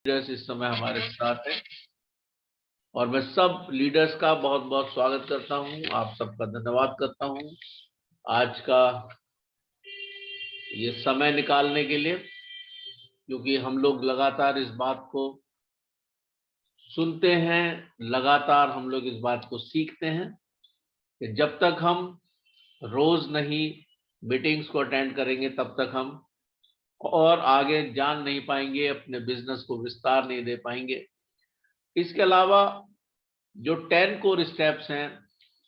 Leaders इस समय हमारे साथ हैं और मैं सब लीडर्स का बहुत बहुत स्वागत करता हूं। आप सबका धन्यवाद करता हूं आज का ये समय निकालने के लिए, क्योंकि हम लोग लगातार इस बात को सुनते हैं, लगातार हम लोग इस बात को सीखते हैं कि जब तक हम रोज नहीं मीटिंग्स को अटेंड करेंगे तब तक हम और आगे जान नहीं पाएंगे, अपने बिजनेस को विस्तार नहीं दे पाएंगे। इसके अलावा जो 10 कोर स्टेप्स हैं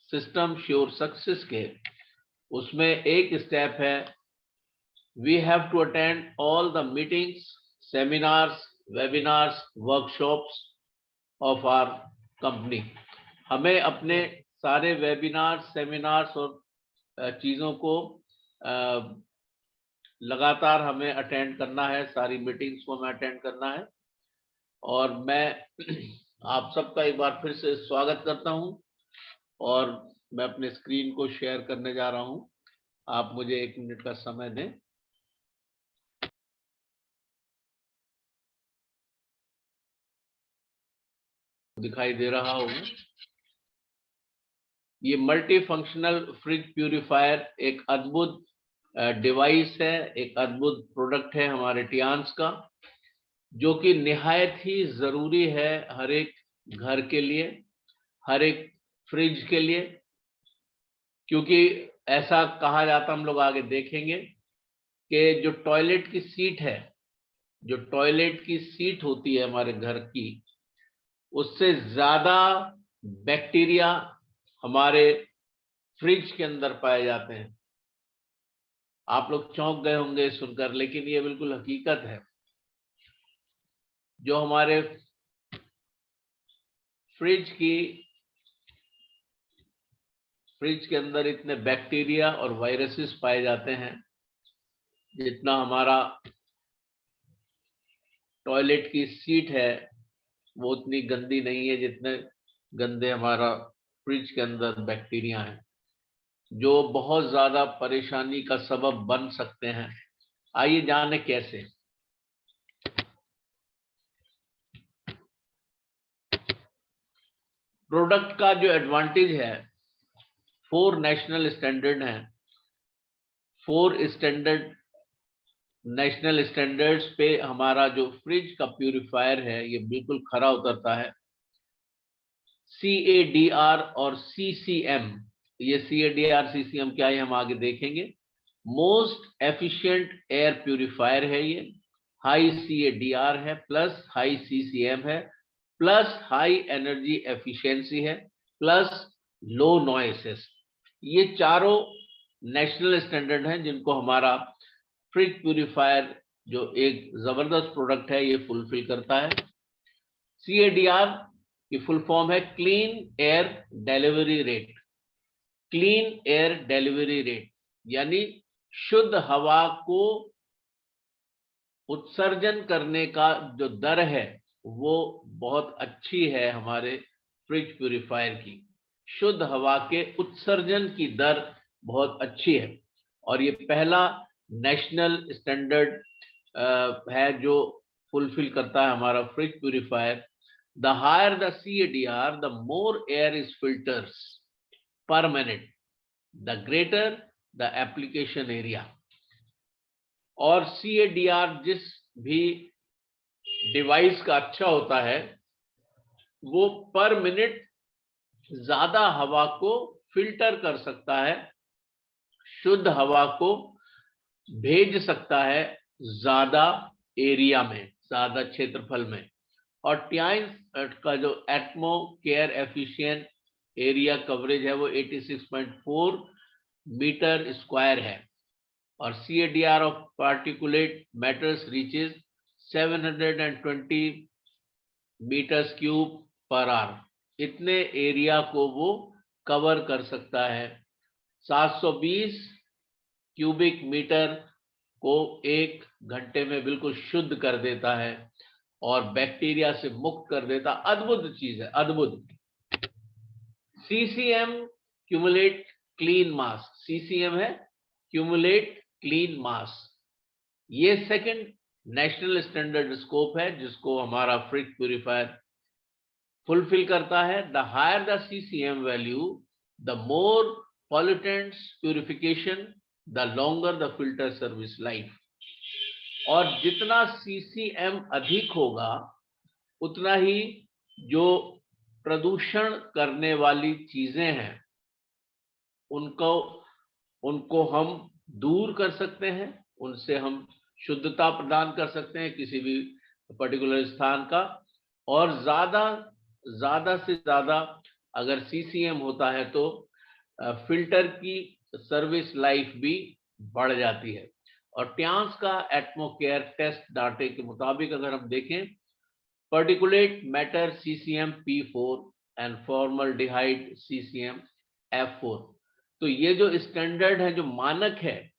सिस्टम श्योर सक्सेस के, उसमें एक स्टेप है we have to attend all the meetings, seminars, webinars, workshops of our company. हमें अपने सारे वेबिनार्स, सेमिनार्स और चीज़ों को लगातार हमें अटेंड करना है, सारी मीटिंग्स को हमें अटेंड करना है। और मैं आप सबका एक बार फिर से स्वागत करता हूं और मैं अपने स्क्रीन को शेयर करने जा रहा हूं। आप मुझे 1 मिनट का समय दें। दिखाई दे रहा होगा। ये मल्टी फंक्शनल फ्रिज प्यूरिफायर एक अद्भुत डिवाइस है, एक अद्भुत प्रोडक्ट है हमारे टियान्स का, जो कि निहायत ही जरूरी है हर एक घर के लिए, हर एक फ्रिज के लिए। क्योंकि ऐसा कहा जाता, हम लोग आगे देखेंगे कि जो टॉयलेट की सीट है, जो टॉयलेट की सीट होती है हमारे घर की, उससे ज्यादा बैक्टीरिया हमारे फ्रिज के अंदर पाए जाते हैं। आप लोग चौंक गए होंगे सुनकर, लेकिन ये बिल्कुल हकीकत है। जो हमारे फ्रिज के अंदर इतने बैक्टीरिया और वायरसेस पाए जाते हैं, जितना हमारा टॉयलेट की सीट है वो उतनी गंदी नहीं है जितने गंदे हमारा फ्रिज के अंदर बैक्टीरिया हैं, जो बहुत ज्यादा परेशानी का सबब बन सकते हैं। आइए जाने कैसे। प्रोडक्ट का जो एडवांटेज है, 4 नेशनल स्टैंडर्ड हैं। 4 नेशनल स्टैंडर्ड्स पे हमारा जो फ्रिज का प्यूरिफायर है ये बिल्कुल खरा उतरता है। CADR और CCM, ये CADR CCM क्या है हम आगे देखेंगे। मोस्ट एफिशिएंट एयर प्यूरिफायर है ये। हाई CADR है, प्लस हाई CCM है, प्लस हाई एनर्जी एफिशिएंसी है, प्लस लो नॉइसेस। ये चारों नेशनल स्टैंडर्ड हैं जिनको हमारा फ्रिज प्यूरिफायर, जो एक जबरदस्त प्रोडक्ट है, ये फुलफिल करता है। CADR की फुल फॉर्म है clean air delivery rate. Clean air delivery rate यानी शुद्ध हवा को उत्सर्जन करने का जो दर है वो बहुत अच्छी है हमारे फ्रिज प्यूरिफायर की। शुद्ध हवा के उत्सर्जन की दर बहुत अच्छी है और ये पहला नेशनल स्टैंडर्ड है जो फुलफिल करता है हमारा fridge purifier. The higher the CADR, the more air is filters per minute, the greater the application area। और CADR जिस भी डिवाइस का अच्छा होता है वो पर मिनट ज्यादा हवा को फिल्टर कर सकता है, शुद्ध हवा को भेज सकता है ज्यादा एरिया में, ज्यादा क्षेत्रफल में। और टियान्स का जो atmo care efficient area coverage है वो 86.4 मीटर स्क्वायर है। और CADR of particulate matters reaches 720 metres cube per hour. इतने एरिया को वो कवर कर सकता है। 720 क्यूबिक मीटर को 1 घंटे में बिल्कुल शुद्ध कर देता है और बैक्टीरिया से मुक्त कर देता। अद्भुत चीज है, अद्भुत। CCM क्यूमुलेट क्लीन मास। CCM है क्यूमुलेट क्लीन मास। ये सेकंड नेशनल स्टैंडर्ड स्कोप है जिसको हमारा फ्रिज प्यूरिफायर फुलफिल करता है। The higher the CCM value, the more pollutants purification, the longer the filter service life. और जितना CCM अधिक होगा उतना ही जो प्रदूषण करने वाली चीजें हैं उनको हम दूर कर सकते हैं, उनसे हम शुद्धता प्रदान कर सकते हैं किसी भी पर्टिकुलर स्थान का। और ज्यादा से ज्यादा अगर CCM होता है तो फिल्टर की सर्विस लाइफ भी बढ़ जाती है। और ट्यांस का एटमोकेयर टेस्ट डाटे के मुताबिक अगर हम देखें, particulate matter CCM P4 and formaldehyde CCM F4, तो ये जो स्टैंडर्ड है, जो मानक है,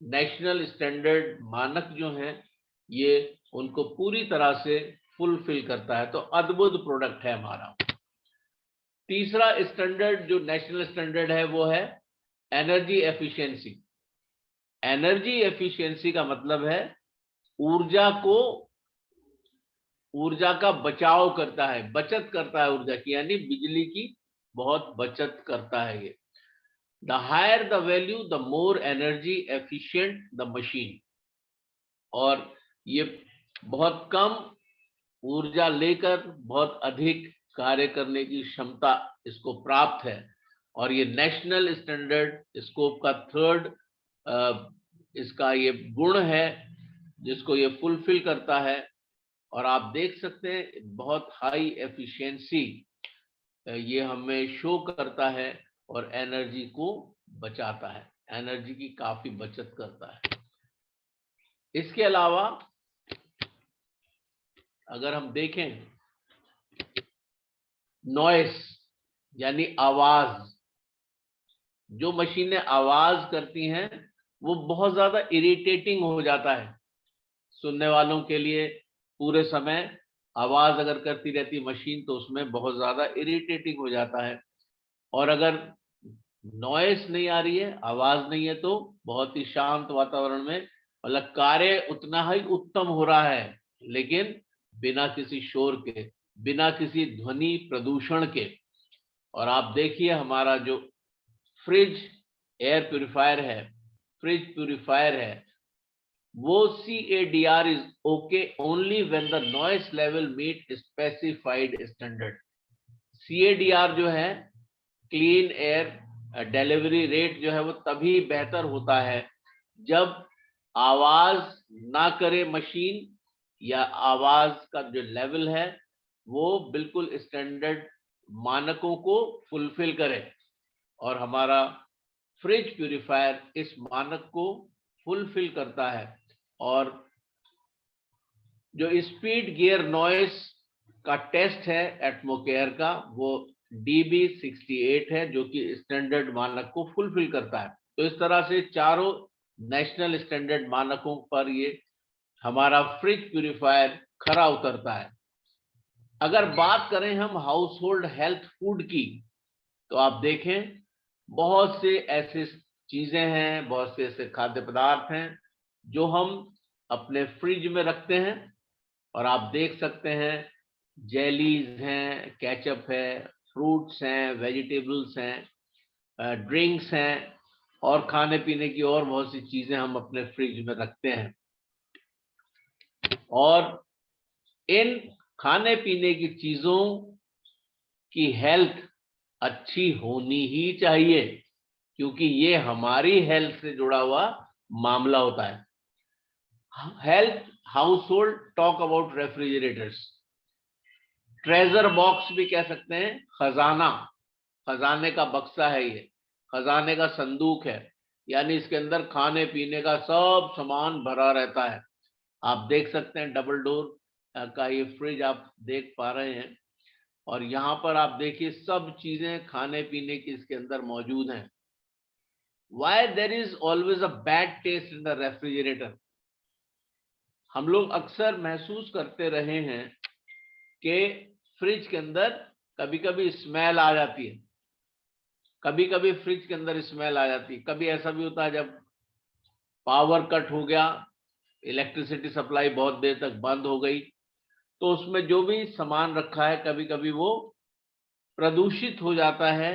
नेशनल स्टैंडर्ड मानक जो है, ये उनको पूरी तरह से फुलफिल करता है। तो अद्भुत प्रोडक्ट है हमारा। तीसरा स्टैंडर्ड जो नेशनल स्टैंडर्ड है वो है एनर्जी एफिशिएंसी। एनर्जी एफिशिएंसी का मतलब है ऊर्जा का बचाव करता है, बचत करता है ऊर्जा की, यानी बिजली की बहुत बचत करता है ये। The higher the value the more energy efficient the machine. और ये बहुत कम ऊर्जा लेकर बहुत अधिक कार्य करने की क्षमता इसको प्राप्त है। और ये नेशनल स्टैंडर्ड स्कोप का थर्ड इसका ये गुण है जिसको ये फुलफिल करता है। और आप देख सकते हैं बहुत हाई एफिशिएंसी ये हमें शो करता है और एनर्जी को बचाता है, एनर्जी की काफी बचत करता है। इसके अलावा अगर हम देखें नॉइस यानी आवाज, जो मशीनें आवाज करती हैं वो बहुत ज्यादा इरिटेटिंग हो जाता है सुनने वालों के लिए। पूरे समय आवाज अगर करती रहती मशीन तो उसमें बहुत ज्यादा इरिटेटिंग हो जाता है। और अगर नॉइस नहीं आ रही है, आवाज नहीं है, तो बहुत ही शांत वातावरण में मतलब कार्य उतना ही उत्तम हो रहा है, लेकिन बिना किसी शोर के, बिना किसी ध्वनि प्रदूषण के। और आप देखिए हमारा जो फ्रिज एयर प्यूरिफायर है वो CADR is okay only when the noise level meet specified standard। CADR जो है क्लीन एयर डिलीवरी रेट जो है वो तभी बेहतर होता है जब आवाज ना करे मशीन, या आवाज का जो लेवल है वो बिल्कुल स्टैंडर्ड मानकों को फुलफिल करे। और हमारा फ्रिज प्यूरिफायर इस मानक को फुलफिल करता है। और जो स्पीड गियर नॉइस का टेस्ट है एटमोकेयर का वो DB68 है जो कि स्टैंडर्ड मानक को फुलफिल करता है। तो इस तरह से चारों नेशनल स्टैंडर्ड मानकों पर ये हमारा फ्रिज प्यूरिफायर खरा उतरता है। अगर बात करें हम हाउस होल्ड हेल्थ फूड की, तो आप देखें बहुत से ऐसे चीजें हैं, बहुत से ऐसे खाद्य पदार्थ हैं जो हम अपने फ्रिज में रखते हैं। और आप देख सकते हैं जेलीज हैं, केचप है, फ्रूट्स हैं, वेजिटेबल्स हैं, ड्रिंक्स हैं, और खाने पीने की और बहुत सी चीजें हम अपने फ्रिज में रखते हैं। और इन खाने पीने की चीजों की हेल्थ अच्छी होनी ही चाहिए, क्योंकि ये हमारी हेल्थ से जुड़ा हुआ मामला होता है। Health household talk about refrigerators, treasure box भी कह सकते हैं, खजाना, खजाने का बक्सा है ये, खजाने का संदूक है, यानी इसके अंदर खाने पीने का सब सामान भरा रहता है। आप देख सकते हैं डबल डोर का ये फ्रिज आप देख पा रहे हैं, और यहाँ पर आप देखिए सब चीजें खाने पीने की इसके अंदर मौजूद हैं। Why there is always a bad taste in the refrigerator? हम लोग अक्सर महसूस करते रहे हैं कि फ्रिज के अंदर कभी कभी स्मेल आ जाती है, कभी कभी फ्रिज के अंदर स्मेल आ जाती है। कभी ऐसा भी होता है जब पावर कट हो गया इलेक्ट्रिसिटी सप्लाई बहुत देर तक बंद हो गई, तो उसमें जो भी सामान रखा है कभी कभी वो प्रदूषित हो जाता है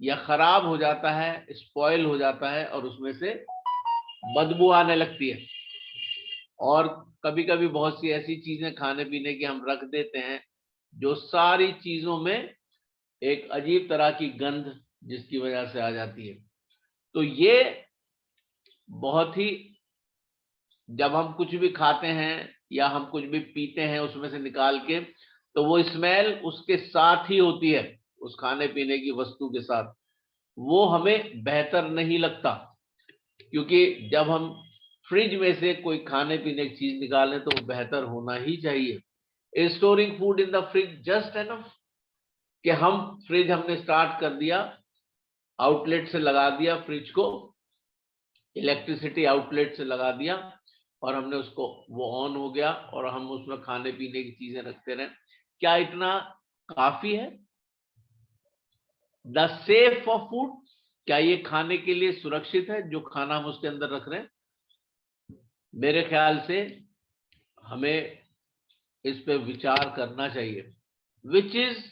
या खराब हो जाता है, स्पॉइल हो जाता है और उसमें से बदबू आने लगती है। और कभी कभी बहुत सी ऐसी चीजें खाने पीने की हम रख देते हैं जो सारी चीजों में एक अजीब तरह की गंध जिसकी वजह से आ जाती है। तो ये बहुत ही, जब हम कुछ भी खाते हैं या हम कुछ भी पीते हैं उसमें से निकाल के, तो वो स्मेल उसके साथ ही होती है, उस खाने पीने की वस्तु के साथ, वो हमें बेहतर नहीं लगता। क्योंकि जब हम फ्रिज में से कोई खाने पीने की चीज निकालें तो वो बेहतर होना ही चाहिए। Storing food in the fridge just enough, कि हम फ्रिज हमने स्टार्ट कर दिया, आउटलेट से लगा दिया फ्रिज को, इलेक्ट्रिसिटी आउटलेट से लगा दिया और हमने उसको, वो ऑन हो गया और हम उसमें खाने पीने की चीजें रखते रहे, क्या इतना काफी है? द सेफ ऑफ फूड, क्या ये खाने के लिए सुरक्षित है जो खाना हम उसके अंदर रख रहे हैं? मेरे ख्याल से हमें इस पे विचार करना चाहिए। Which is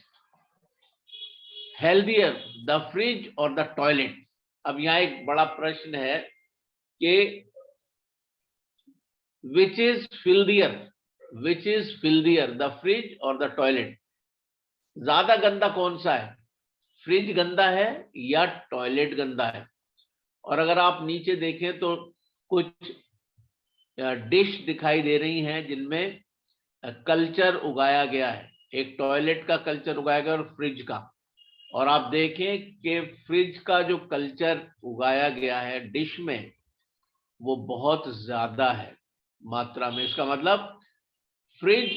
healthier, the fridge और द टॉयलेट? अब यहाँ एक बड़ा प्रश्न है कि which is filthier, which is filthier, the fridge और द टॉयलेट? ज्यादा गंदा कौन सा है, फ्रिज गंदा है या टॉयलेट गंदा है? और अगर आप नीचे देखें तो कुछ डिश दिखाई दे रही हैं जिनमें कल्चर उगाया गया है, एक टॉयलेट का कल्चर उगाया गया और फ्रिज का। और आप देखें कि फ्रिज का जो कल्चर उगाया गया है डिश में, वो बहुत ज्यादा है मात्रा में। इसका मतलब फ्रिज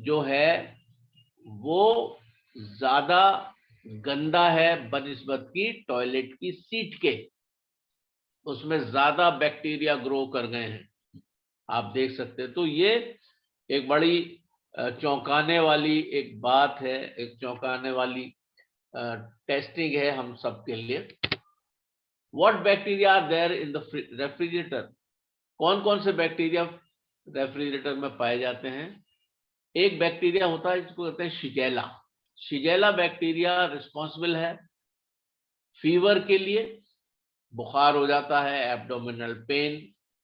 जो है वो ज्यादा गंदा है बनिस्बत की टॉयलेट की सीट के, उसमें ज्यादा बैक्टीरिया ग्रो कर गए हैं, आप देख सकते हैं। तो ये एक बड़ी चौंकाने वाली एक बात है, एक चौंकाने वाली टेस्टिंग है हम सबके लिए। What bacteria are there in the refrigerator? कौन कौन से बैक्टीरिया रेफ्रिजरेटर में पाए जाते हैं? एक बैक्टीरिया होता है जिसको कहते हैं शिगेला। शिगेला बैक्टीरिया रिस्पॉन्सिबल है फीवर के लिए, बुखार हो जाता है, एब्डोमिनल पेन,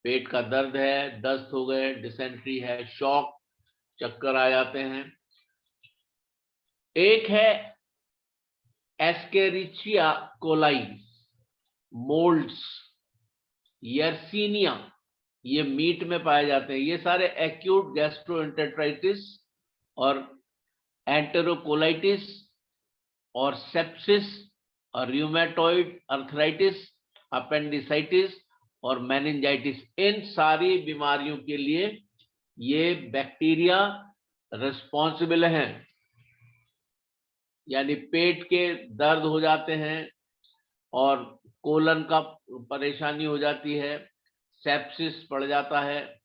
पेट का दर्द है, दस्त हो गए, डिसेंट्री है, शॉक, चक्कर आ जाते हैं। एक है एस्केरिचिया कोलाई, मोल्ड्स, यर्सीनिया, ये मीट में पाए जाते हैं। ये सारे एक्यूट गैस्ट्रोएंटेराइटिस और एंटेरोकोलाइटिस और सेप्सिस और रूमेटॉइड अर्थराइटिस, अपेंडिसाइटिस और मेनिंजाइटिस, इन सारी बीमारियों के लिए ये बैक्टीरिया रिस्पॉन्सिबल हैं। यानी पेट के दर्द हो जाते हैं और कोलन का परेशानी हो जाती है, सेप्सिस पड़ जाता है,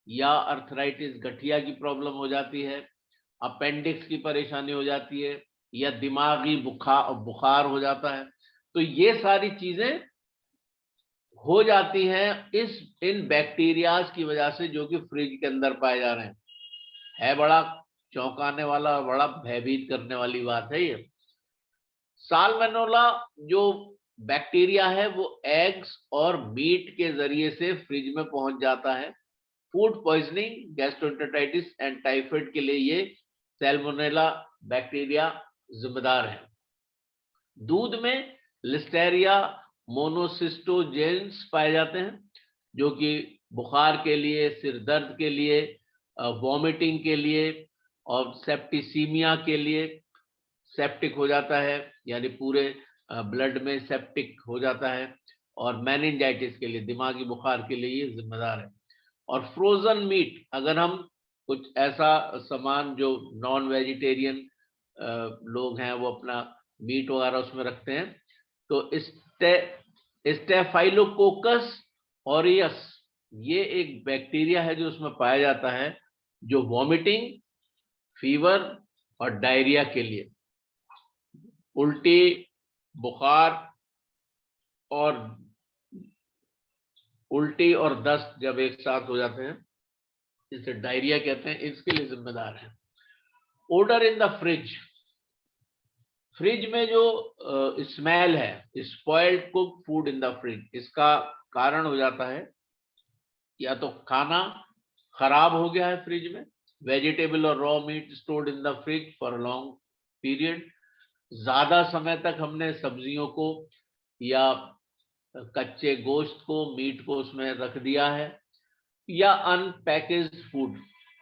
या अर्थराइटिस गठिया की प्रॉब्लम हो जाती है, अपेंडिक्स की परेशानी हो जाती है, या दिमागी बुखार हो जाता है। तो ये सारी चीजें हो जाती हैं इन बैक्टीरियाज की वजह से जो कि फ्रिज के अंदर पाए जा रहे हैं। है बड़ा चौंकाने वाला और बड़ा भयभीत करने वाली बात है ये। साल्मोनेला जो बैक्टीरिया है वो एग्स और मीट के जरिए से फ्रिज में पहुंच जाता है। Food poisoning, gastroenteritis and typhoid के लिए ये सैल्मोनेला बैक्टीरिया जिम्मेदार है। दूध में लिस्टेरिया मोनोसिस्टोजेंस पाए जाते हैं जो कि बुखार के लिए, सिर दर्द के लिए, वॉमिटिंग के लिए और सेप्टिसीमिया के लिए, सेप्टिक हो जाता है यानी पूरे ब्लड में सेप्टिक हो जाता है, और मेनिंजाइटिस के लिए, दिमागी बुखार के लिए ये जिम्मेदार है। और फ्रोजन मीट, अगर हम कुछ ऐसा सामान जो नॉन वेजिटेरियन लोग हैं वो अपना मीट वगैरह उसमें रखते हैं, तो स्टेफाइलोकोकस ऑरियस, ये एक बैक्टीरिया है जो उसमें पाया जाता है जो वॉमिटिंग, फीवर और डायरिया के लिए, उल्टी, बुखार और उल्टी और दस्त जब एक साथ हो जाते हैं, जिसे डायरिया कहते हैं, इसके लिए जिम्मेदार है। Odour in the fridge, fridge में जो स्मेल है, spoiled cook food in the fridge, इसका कारण हो जाता है या तो खाना खराब हो गया है फ्रिज में, वेजिटेबल और raw meat stored in the fridge for long period, ज्यादा समय तक हमने सब्जियों को या कच्चे गोश्त को, मीट को उसमें रख दिया है, या अनपैकेज्ड फूड,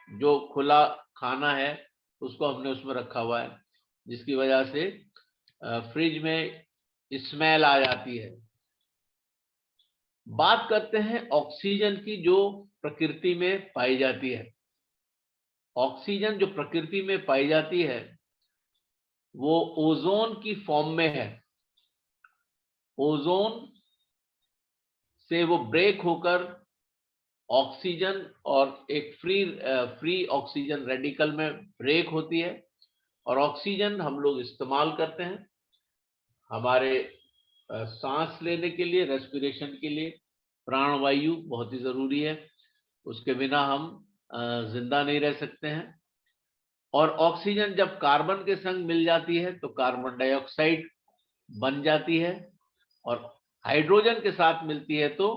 जो खुला खाना है उसको हमने उसमें रखा हुआ है, जिसकी वजह से फ्रिज में स्मेल आ जाती है। बात करते हैं ऑक्सीजन की, जो प्रकृति में पाई जाती है। ऑक्सीजन जो प्रकृति में पाई जाती है वो ओजोन की फॉर्म में है। ओजोन से वो ब्रेक होकर ऑक्सीजन और एक फ्री ऑक्सीजन रेडिकल में ब्रेक होती है, और ऑक्सीजन हम लोग इस्तेमाल करते हैं हमारे सांस लेने के लिए, रेस्पिरेशन के लिए। प्राणवायु बहुत ही जरूरी है, उसके बिना हम जिंदा नहीं रह सकते हैं। और ऑक्सीजन जब कार्बन के संग मिल जाती है तो कार्बन डाइऑक्साइड बन जाती है, और हाइड्रोजन के साथ मिलती है तो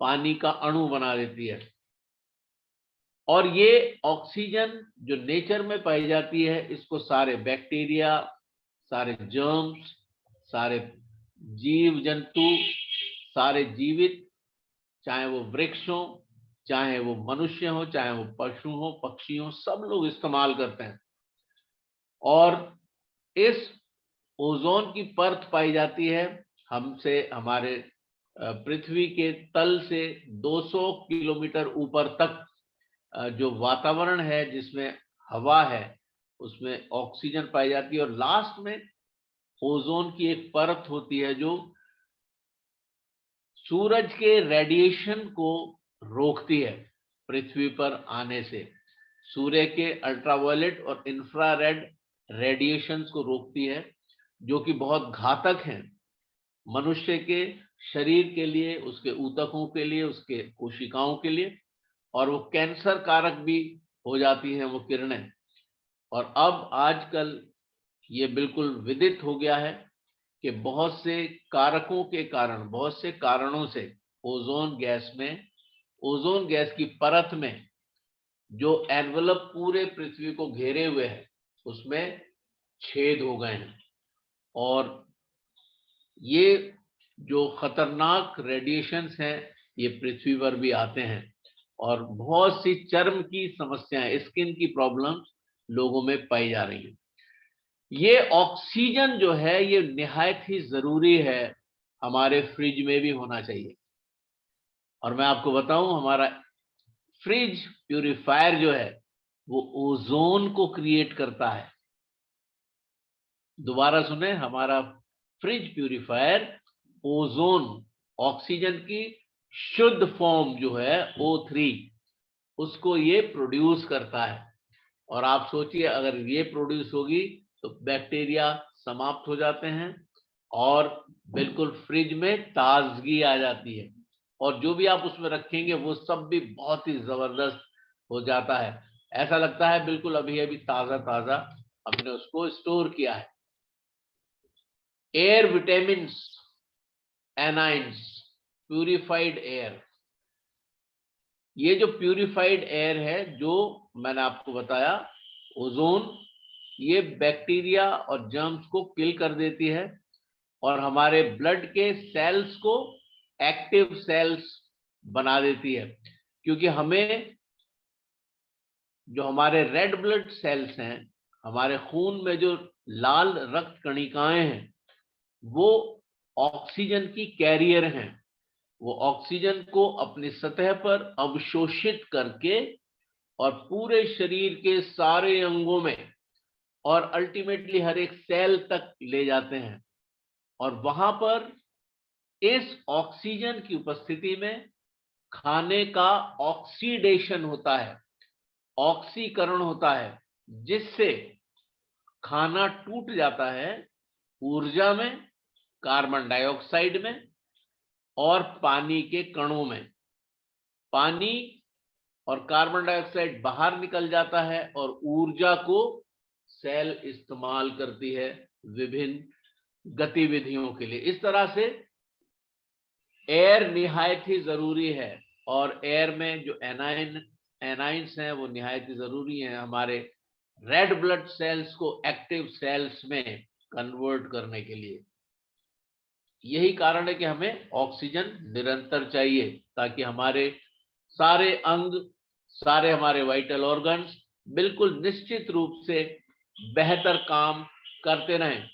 पानी का अणु बना देती है। और ये ऑक्सीजन जो नेचर में पाई जाती है, इसको सारे बैक्टीरिया, सारे जर्म्स, सारे जीव जंतु, सारे जीवित, चाहे वो वृक्ष हो, चाहे वो मनुष्य हो, चाहे वो पशु हो, पक्षी हो, सब लोग इस्तेमाल करते हैं। और इस ओजोन की परत पाई जाती है हमसे, हमारे पृथ्वी के तल से 200 किलोमीटर ऊपर तक। जो वातावरण है जिसमें हवा है उसमें ऑक्सीजन पाई जाती है, और लास्ट में ओजोन की एक परत होती है जो सूरज के रेडिएशन को रोकती है पृथ्वी पर आने से। सूर्य के अल्ट्रावायलेट और इंफ्रारेड रेडिएशंस को रोकती है, जो कि बहुत घातक हैं मनुष्य के शरीर के लिए, उसके ऊतकों के लिए, उसके कोशिकाओं के लिए, और वो कैंसर कारक भी हो जाती हैं वो किरणें। और अब आजकल ये बिल्कुल विदित हो गया है कि बहुत से कारकों के कारण, बहुत से कारणों से ओजोन गैस की परत में जो एनवलप पूरे पृथ्वी को घेरे हुए है उसमें छेद हो गए हैं, और ये जो खतरनाक रेडिएशंस हैं ये पृथ्वी पर भी आते हैं, और बहुत सी चर्म की समस्याएं, स्किन की प्रॉब्लम्स लोगों में पाई जा रही हैं। ये ऑक्सीजन जो है ये निहायत ही जरूरी है, हमारे फ्रिज में भी होना चाहिए। और मैं आपको बताऊं, हमारा फ्रिज प्यूरिफायर जो है वो ओजोन को क्रिएट करता है। दोबारा सुने, हमारा फ्रिज प्यूरिफायर ओजोन, ऑक्सीजन की शुद्ध फॉर्म जो है O3, उसको ये प्रोड्यूस करता है। और आप सोचिए, अगर ये प्रोड्यूस होगी तो बैक्टीरिया समाप्त हो जाते हैं और बिल्कुल फ्रिज में ताजगी आ जाती है, और जो भी आप उसमें रखेंगे वो सब भी बहुत ही जबरदस्त हो जाता है। ऐसा लगता है बिल्कुल अभी अभी ताजा ताजा हमने उसको स्टोर किया है। Air vitamin, anions, purified air, ये जो प्यूरिफाइड एयर है जो मैंने आपको बताया, ओजोन, ये बैक्टीरिया और जर्म्स को किल कर देती है, और हमारे ब्लड के सेल्स को एक्टिव सेल्स बना देती है। क्योंकि हमें जो हमारे रेड ब्लड सेल्स हैं, हमारे खून में जो लाल रक्त कणिकाएं हैं, वो ऑक्सीजन की कैरियर हैं। वो ऑक्सीजन को अपनी सतह पर अवशोषित करके और पूरे शरीर के सारे अंगों में और अल्टीमेटली हर एक सेल तक ले जाते हैं, और वहां पर इस ऑक्सीजन की उपस्थिति में खाने का ऑक्सीडेशन होता है, ऑक्सीकरण होता है, जिससे खाना टूट जाता है ऊर्जा में, कार्बन डाइऑक्साइड में, और पानी के कणों में। पानी और कार्बन डाइऑक्साइड बाहर निकल जाता है और ऊर्जा को सेल इस्तेमाल करती है विभिन्न गतिविधियों के लिए। इस तरह से एयर निहायत ही जरूरी है और एयर में जो एनाइंस हैं वो निहायत ही जरूरी हैं हमारे रेड ब्लड सेल्स को एक्टिव सेल्स में कन्वर्ट करने के लिए। यही कारण है कि हमें ऑक्सीजन निरंतर चाहिए ताकि हमारे सारे अंग, सारे हमारे वाइटल ऑर्गन्स बिल्कुल निश्चित रूप से बेहतर काम करते रहें।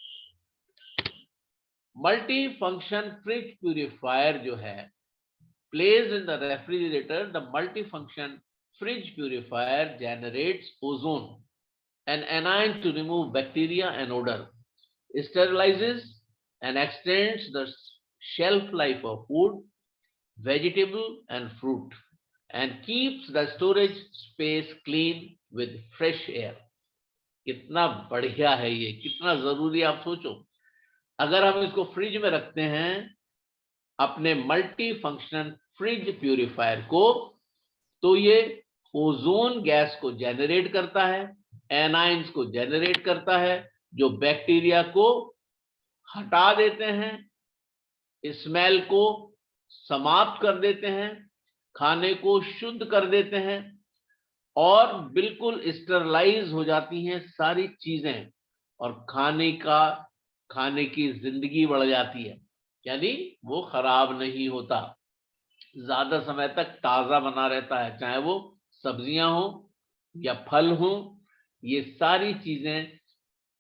मल्टी फंक्शन फ्रिज प्यूरिफायर जो है placed in the refrigerator, the multifunction fridge purifier generates ozone, an anion to remove bacteria and odor, sterilizes and extends the shelf life of food, vegetable and fruit, and keeps the storage space clean with fresh air. कितना बढ़िया है ये, कितना जरूरी। आप सोचो, अगर हम इसको फ्रिज में रखते हैं अपने मल्टी फंक्शन फ्रिज प्यूरिफायर को, तो ये ओजोन गैस को जेनरेट करता है, एनाइंस को जेनरेट करता है जो बैक्टीरिया को हटा देते हैं, स्मेल को समाप्त कर देते हैं, खाने को शुद्ध कर देते हैं और बिल्कुल स्टरलाइज हो जाती हैं सारी चीजें और खाने की जिंदगी बढ़ जाती है, यानी वो खराब नहीं होता, ज्यादा समय तक ताजा बना रहता है, चाहे वो सब्जियां हो या फल हो। ये सारी चीजें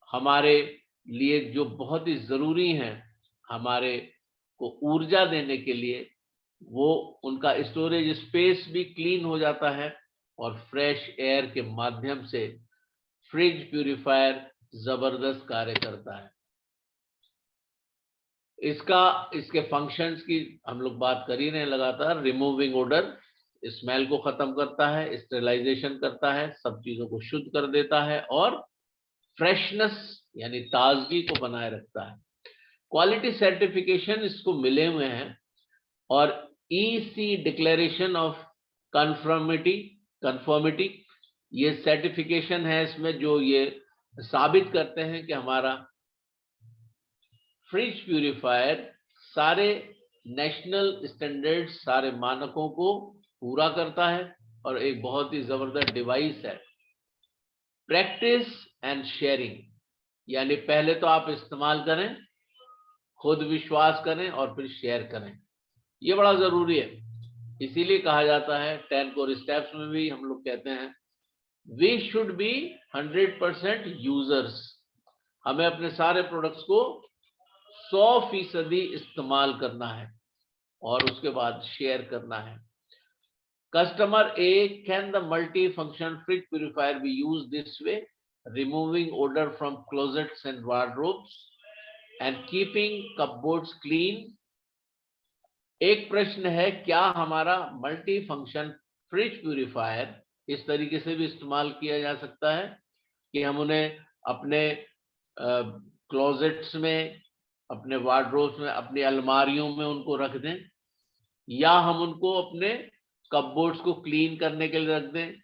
हमारे लिए जो बहुत ही जरूरी हैं हमारे को ऊर्जा देने के लिए, वो उनका स्टोरेज स्पेस भी क्लीन हो जाता है और फ्रेश एयर के माध्यम से फ्रिज प्यूरिफायर जबरदस्त कार्य करता है। इसके फंक्शंस की हम लोग बात कर ही रहे हैं लगातार। रिमूविंग ओडर, स्मेल को खत्म करता है, स्टेरिलाइजेशन करता है, सब चीजों को शुद्ध कर देता है और फ्रेशनेस यानी ताजगी को बनाए रखता है। क्वालिटी सर्टिफिकेशन इसको मिले हुए हैं और EC डिक्लेरेशन ऑफ कंफर्मिटी ये सर्टिफिकेशन है इसमें, जो ये साबित करते हैं कि हमारा फ्रिज प्यूरिफायर सारे नेशनल स्टैंडर्ड्स, सारे मानकों को पूरा करता है और एक बहुत ही जबरदस्त डिवाइस है। प्रैक्टिस एंड शेयरिंग, यानी पहले तो आप इस्तेमाल करें, खुद विश्वास करें और फिर शेयर करें, ये बड़ा जरूरी है। इसीलिए कहा जाता है 10 कोर स्टेप्स में भी हम लोग कहते हैं वी शुड बी 100% यूजर्स। हमें अपने सारे प्रोडक्ट्स को 100% इस्तेमाल करना है और उसके बाद शेयर करना है। Customer A, can the multi function fridge purifier be use this way, removing odour from closets and wardrobes and keeping cupboards clean. एक प्रश्न है, क्या हमारा मल्टी फंक्शन फ्रिज प्यूरिफायर इस तरीके से भी इस्तेमाल किया जा सकता है कि हम उन्हें अपने क्लोजेट्स में, अपने वार्डरोब्स में, अपनी अलमारियों में उनको रख दें, या हम उनको अपने कपबोर्ड्स को क्लीन करने के लिए रख दें,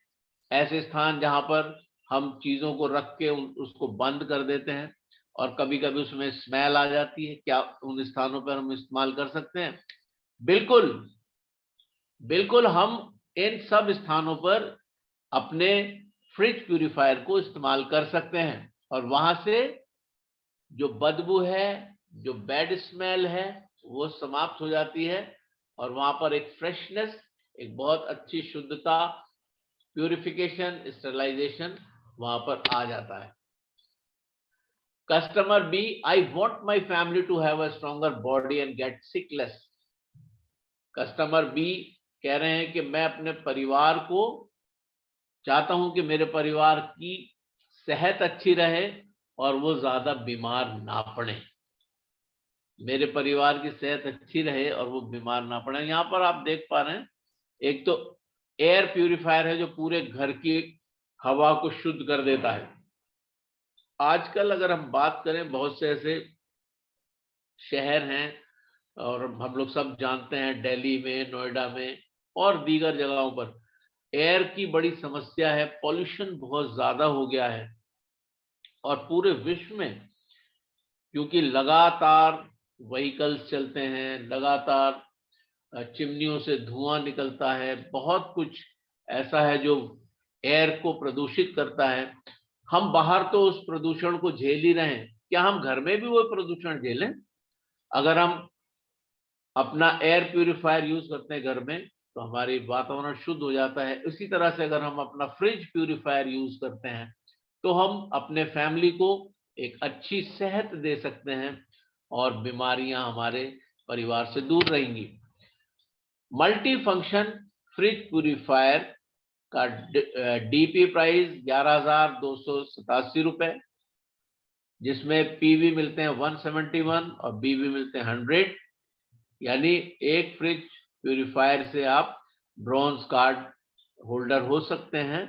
ऐसे स्थान जहां पर हम चीजों को रख के उसको बंद कर देते हैं और कभी कभी उसमें स्मेल आ जाती है, क्या उन स्थानों पर हम इस्तेमाल कर सकते हैं? बिल्कुल बिल्कुल, हम इन सब स्थानों पर अपने फ्रिज प्यूरिफायर को इस्तेमाल कर सकते हैं और वहां से जो बदबू है, जो बैड स्मेल है, वो समाप्त हो जाती है और वहां पर एक फ्रेशनेस, एक बहुत अच्छी शुद्धता, प्यूरिफिकेशन, स्टरलाइजेशन वहां पर आ जाता है। Customer B, I want my family to have a stronger body and get sick less. Customer B कह रहे हैं कि मैं अपने परिवार को चाहता हूं कि मेरे परिवार की सेहत अच्छी रहे और वो ज्यादा बीमार ना पड़े। मेरे परिवार की सेहत अच्छी रहे और वो बीमार ना पड़े। यहाँ पर आप देख पा रहे हैं, एक तो एयर प्यूरिफायर है जो पूरे घर की हवा को शुद्ध कर देता है। आजकल अगर हम बात करें, बहुत से ऐसे शहर हैं और हम लोग सब जानते हैं दिल्ली में, नोएडा में और दीगर जगहों पर एयर की बड़ी समस्या है, पॉल्यूशन बहुत ज्यादा हो गया है। और पूरे विश्व में क्योंकि लगातार व्हीकल्स चलते हैं, लगातार चिमनियों से धुआं निकलता है, बहुत कुछ ऐसा है जो एयर को प्रदूषित करता है। हम बाहर तो उस प्रदूषण को झेल ही रहे हैं, क्या हम घर में भी वो प्रदूषण झेलें? अगर हम अपना एयर प्यूरिफायर यूज करते हैं घर में तो हमारी वातावरण शुद्ध हो जाता है। इसी तरह से अगर हम अपना फ्रिज प्यूरिफायर यूज करते हैं तो हम अपने फैमिली को एक अच्छी सेहत दे सकते हैं और बीमारियां हमारे परिवार से दूर रहेंगी। मल्टी फंक्शन फ्रिज प्यूरिफायर का डीपी प्राइस 11,287 रुपए, जिसमें पीवी मिलते हैं 171 और बीवी मिलते हैं 100। यानी एक फ्रिज प्यूरिफायर से आप ब्रॉन्ज कार्ड होल्डर हो सकते हैं।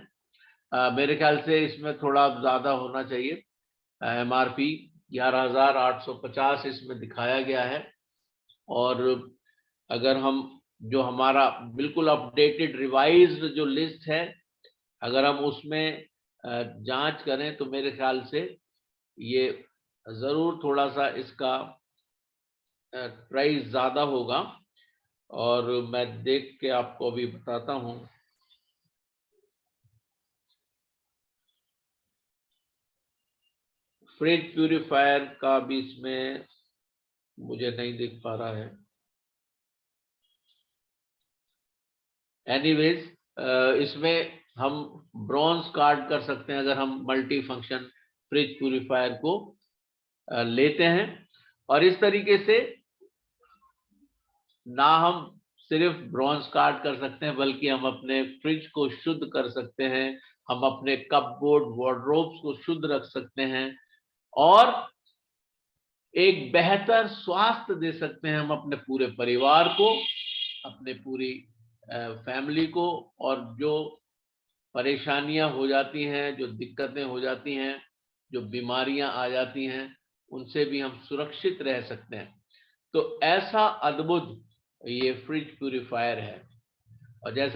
मेरे ख्याल से इसमें थोड़ा ज्यादा होना चाहिए, एमआरपी 11,850 इसमें दिखाया गया है। और अगर हम जो हमारा बिल्कुल अपडेटेड रिवाइज्ड जो लिस्ट है, अगर हम उसमें जांच करें तो मेरे ख्याल से ये जरूर थोड़ा सा इसका प्राइस ज्यादा होगा। और मैं देख के आपको अभी बताता हूं। फ्रिज प्यूरिफायर का भी इसमें मुझे नहीं दिख पा रहा है। एनीवेज, इसमें हम ब्रॉन्ज कार्ड कर सकते हैं अगर हम मल्टी फंक्शन फ्रिज प्यूरिफायर को लेते हैं। और इस तरीके से ना हम सिर्फ ब्रॉन्ज कार्ड कर सकते हैं बल्कि हम अपने फ्रिज को शुद्ध कर सकते हैं, हम अपने कपबोर्ड वार्डरोब्स को शुद्ध रख सकते हैं और एक बेहतर स्वास्थ्य दे सकते हैं हम अपने पूरे परिवार को, अपने पूरी फैमिली को। और जो परेशानियां हो जाती हैं, जो दिक्कतें हो जाती हैं, जो बीमारियां आ जाती हैं, उनसे भी हम सुरक्षित रह सकते हैं। तो ऐसा अद्भुत ये फ्रिज प्यूरिफायर है। और जैसा